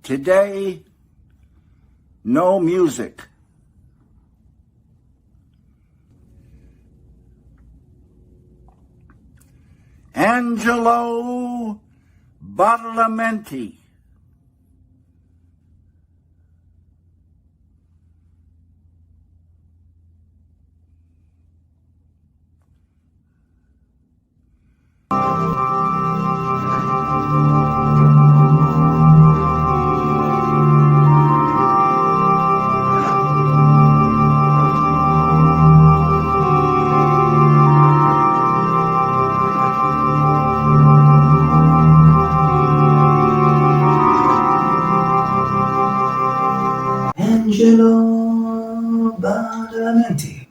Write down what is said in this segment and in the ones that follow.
Today, no music. Angelo Badalamenti. Angelo Badalamenti.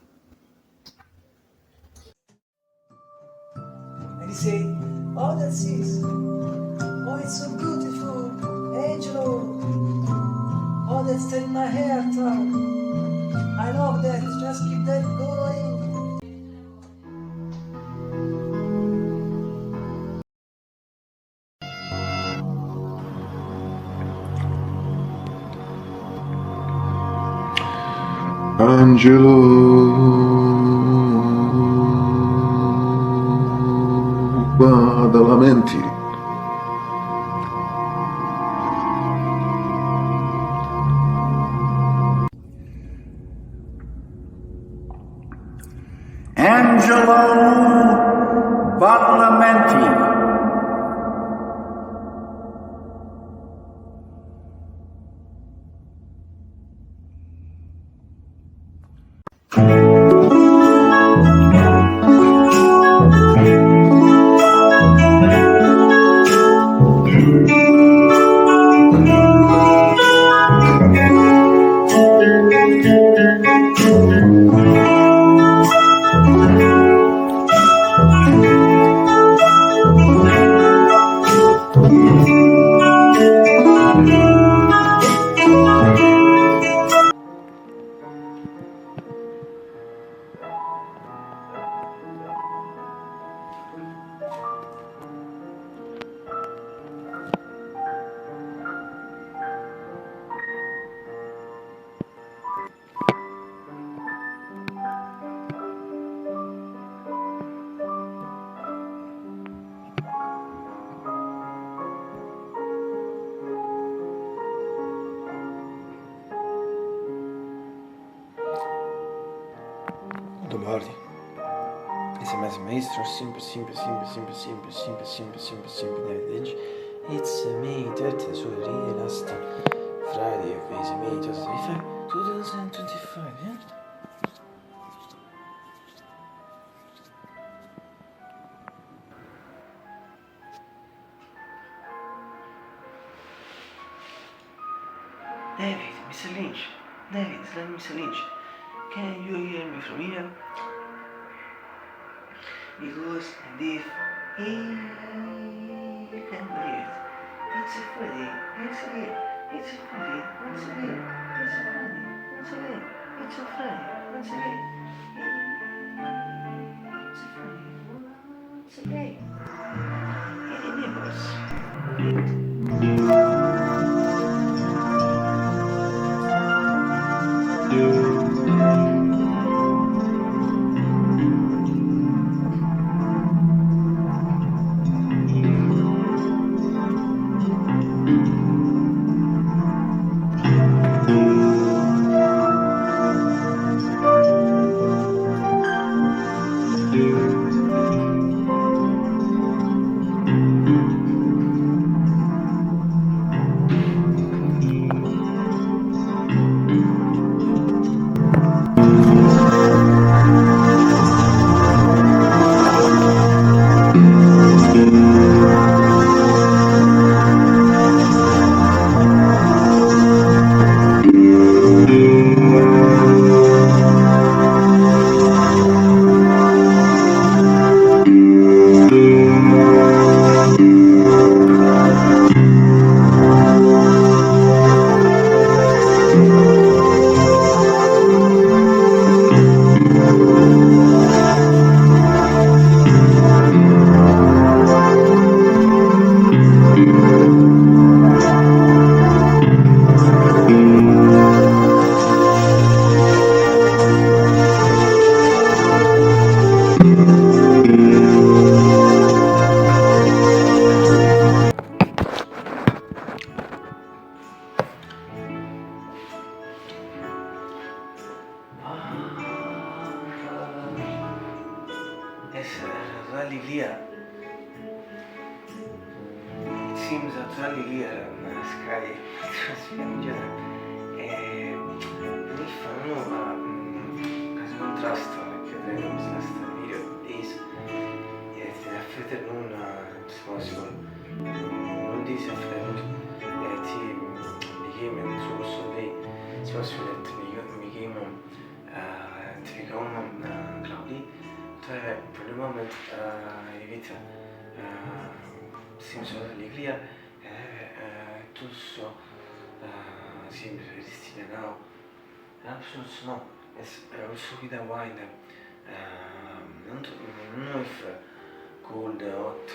And he say, oh, that's it. Oh, it's so beautiful. Angelo. Oh, that's taking my hair out. I love that. Just keep that going. Angelo Badalamenti. Angelo Badalamenti. Domani. Esse mais maestro, simple, David Lynch. It's me, that is what really last Friday, crazy me, 2025, yeah? David, Mr. Lynch. David, it's like Mr. Lynch. Can you hear me from here? Because if he can breathe, it's funny, it's funny, it's funny, once again, it's funny, once again, it's funny, once again, it's funny, once again. Any neighbors? seems totally clear sky in general. If I know as contrast like the last video is yet the afternoon it's possible. Non this afternoon it became a source of day. It's possible that it became cloudy. For the moment it seems totally clear. It also seems very still now. Absolutely no. It's also with a wind. Don't know if cold, hot,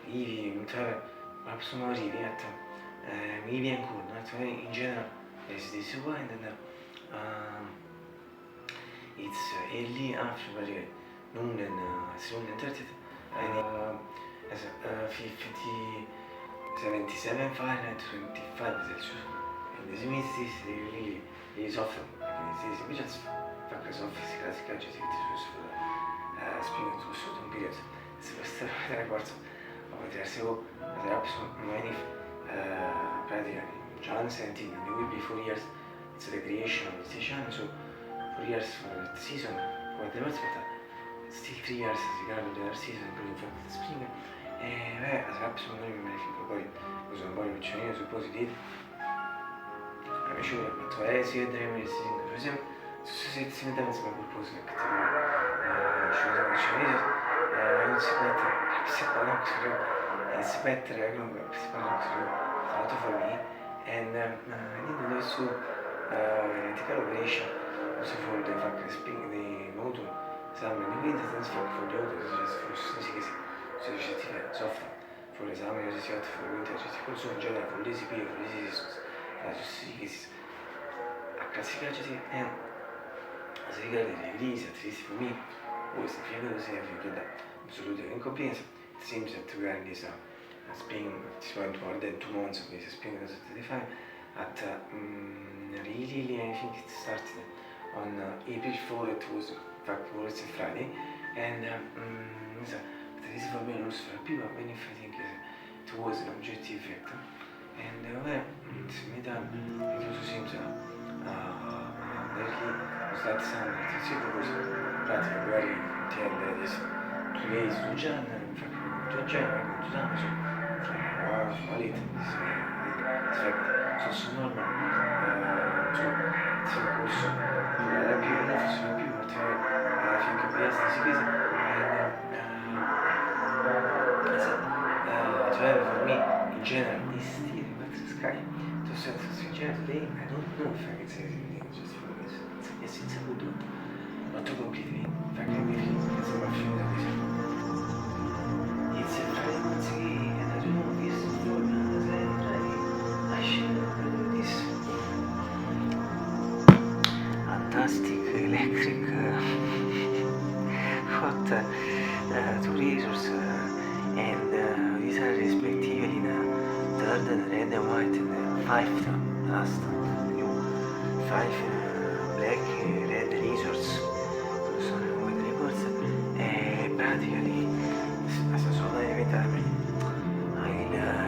heavy, perhaps more heavy, medium cold. In general, there's this wind and it's early after noon and 30 and as 77 Fahrenheit, 25 Celsius. And this means this really soft. This is just factor of classic adjective for speaking to a certain period. It's the first report of the RCO as a absolute many practically John 17 and it will be 4 years. It's the creation of the station, so 4 years for the season for the months, but still 3 years as regard the other season, including for the spring. As absolute non mi poi uso un po' di piccionino su positive. I'm sure that to see the remedy per esempio su settimane da mezzo purpose che ti scusa che c'è non si parla si mettere comunque si parla tanto for me and I need to do so ethical operation also for the fact that speaking the autumn summer and winter things for the autumn just for certificate soft for esame certificate for winter certificate also in general for lazy period for lazy seasons just a classificare and as regard the release at least for me was the figure to say that absolutely incomprehensible. It seems that we are in this spring this point more than 2 months of this spring 2035 at really I think it started on April 4 it was in fact was a Friday and this for me also for people even if I think it was an objective effect and it's made up it also seems was that sound that it's practically very tell this 2 days to Jan in fact to Jan to Jan so from late this effect so normal so it's also più enough so più I think best si chiese and for me in general this theory but the sky to certain suggest today I don't know if I can say anything just for this yes it's a good one not too completely in fact I really it's a rough feeling that it's a Friday once again and I don't know this for as I should do this fantastic electric hot two razors and these are respectively in third and red and white and fifth last new 5 black red razors sono with records practically as a solo inevitable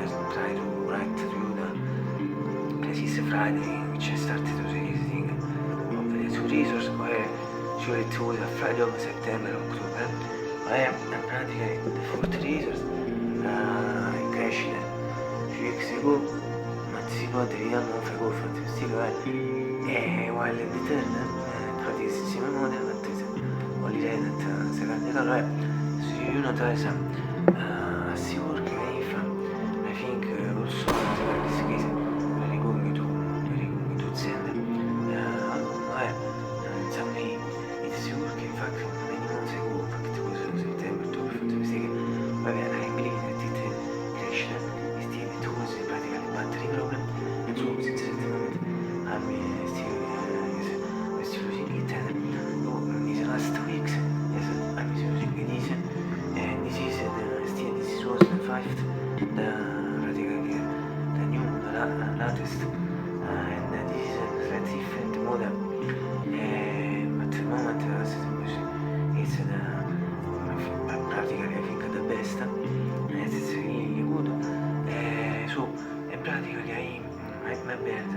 I'll try to write to you the precise Friday which I started to say this thing of the 2 razors where usually it was a Friday of September or October where practically the 4th razors in crescita few weeks ago ma si può derivare non fa go for this still while in the third practically model but only red at second color so you notice see working if I think also in this case very going to send in some way it's working in fact many months ago in fact it was September to be mistaken but I believe that it crashed still it was practically a battery problem and so since that moment I'm still using it and these last weeks yes I'm using this and this is this was the 5th the practically the new the latest and this is a slightly different model at the moment it's practically I think the best and it's really good band.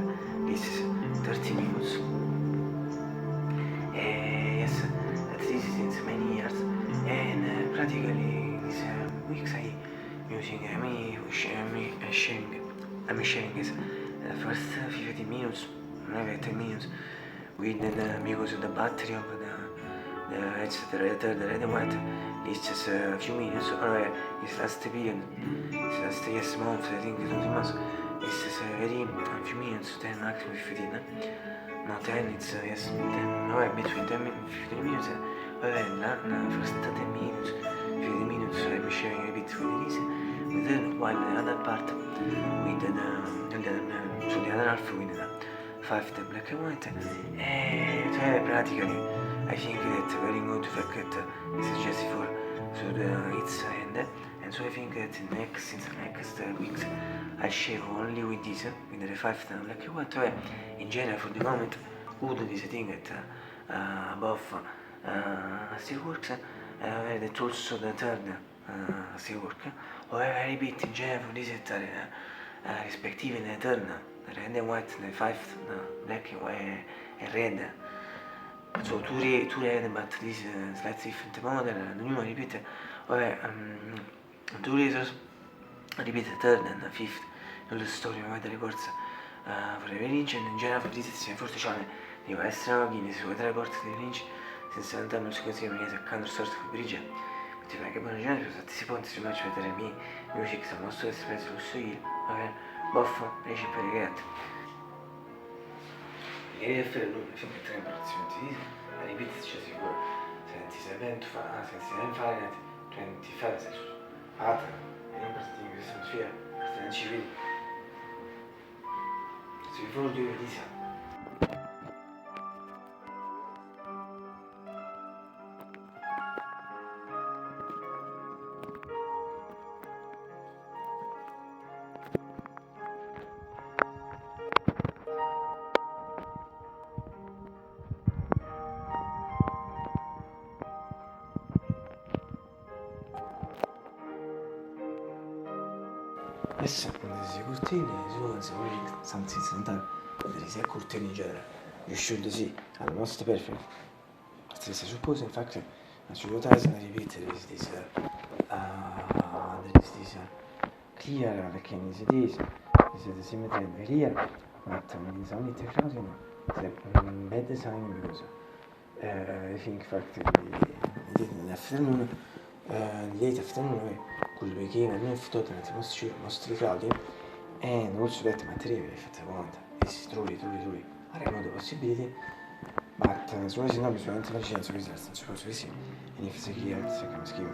This is 30 minutes. Yes, this is since many years, and practically these weeks I'm sharing is first 15 minutes, maybe 10 minutes, with because of the battery of the headset, the red and white. It's just a few minutes, or this last period, this last month, I think 20 months. It's just very a few minutes, 10 maximum 15. No, 10, it's yes, 10, no, between 10 and 15 minutes. First 10 minutes, 15 minutes, I'm sharing a bit with this, but then while the other part, with so the other half with the 5 the black and white, and practically, I think that very good fact that is just for so the its end, and so I think that next weeks I share only with this, with the 5 the black and white, in general for the moment, good this thing that above still works, that also the third still work, or I repeat in general for this respective in the third, the red and white, the 5 the black and red. So two red, but this is slightly different model, the new one repeat, two lasers, repeat the third and the fifth, all the story of the records for the Lynch, and in general for this is forse channel di Stavrogin su tre records di Lynch, senza andare non si consiglia perché accanto al sorto di Bridge, quindi non è che buona genere, per stati si ponti su match vedere i miei music, sono molto espresso lo io, boffo, riesci per i gatti. E fare lui, sempre 3 impressioni, ripetere c'è sicuro, senti se evento fa, senti se evento fa, 25 se su, altra, e non partiti in questa atmosfera, questa non ci vedi. Se vi fanno due vedi siamo. Adesso queste cortine sono senza sentare queste cortine in genere you should see are most perfect. Questa suppose in fact as you guys and repeat there is this clear perché this is the symmetry and clear but in some technology the bad design because I think fact in the afternoon late afternoon could begin and if totally mostly cloudy and also that material if at the moment is truly I don't know the possibility but as long as you know bisogna la scienza questa sta supposto che sì and if it's here it's come scheme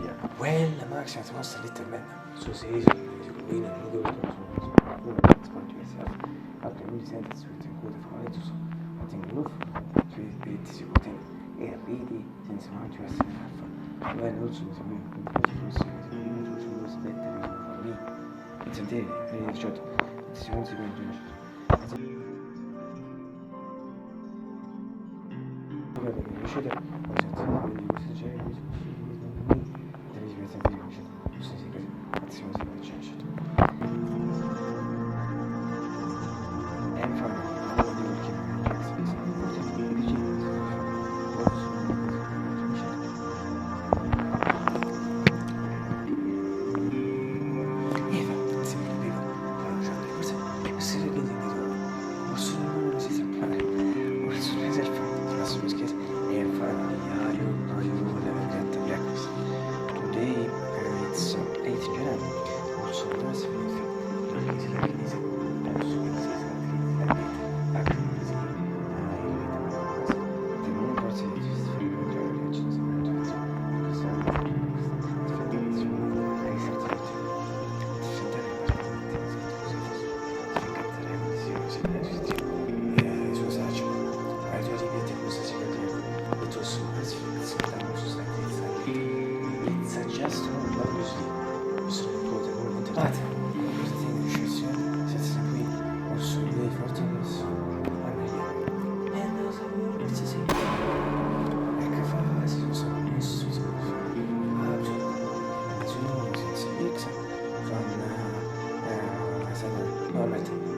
here well the maximum it must a little bit so se is in and go to point yourself after you send it with good for it so I think enough to it si può e ridi senza mai essere farfa well also se mi sentire, certo, si non si vede riuscite a sentire di questo genere di televisione sentire riuscite si prese azione si vede e infatti di qualche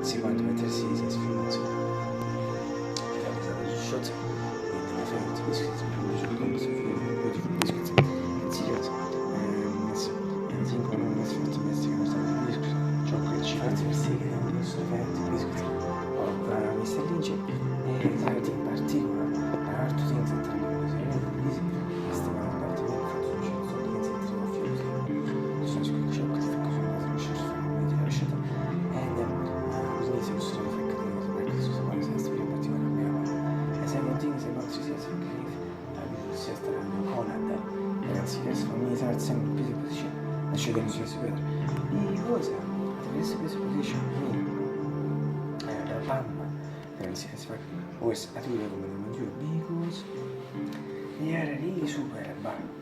si può mettersi senza filmazione. La risata di shot and the effect biscuits and beautiful biscuits and cereals and think one of the first domestic biscuits, chocolate chip and biscuits of Mr. Lynch and that in particular are two things that are easy. Estimano parte del fatto di un sono diventati offiosi. Sono sicuro che c'è sempre più position accedere sulla superiore e cosa attraverso questa position la palma always attive come the major because the area really super bar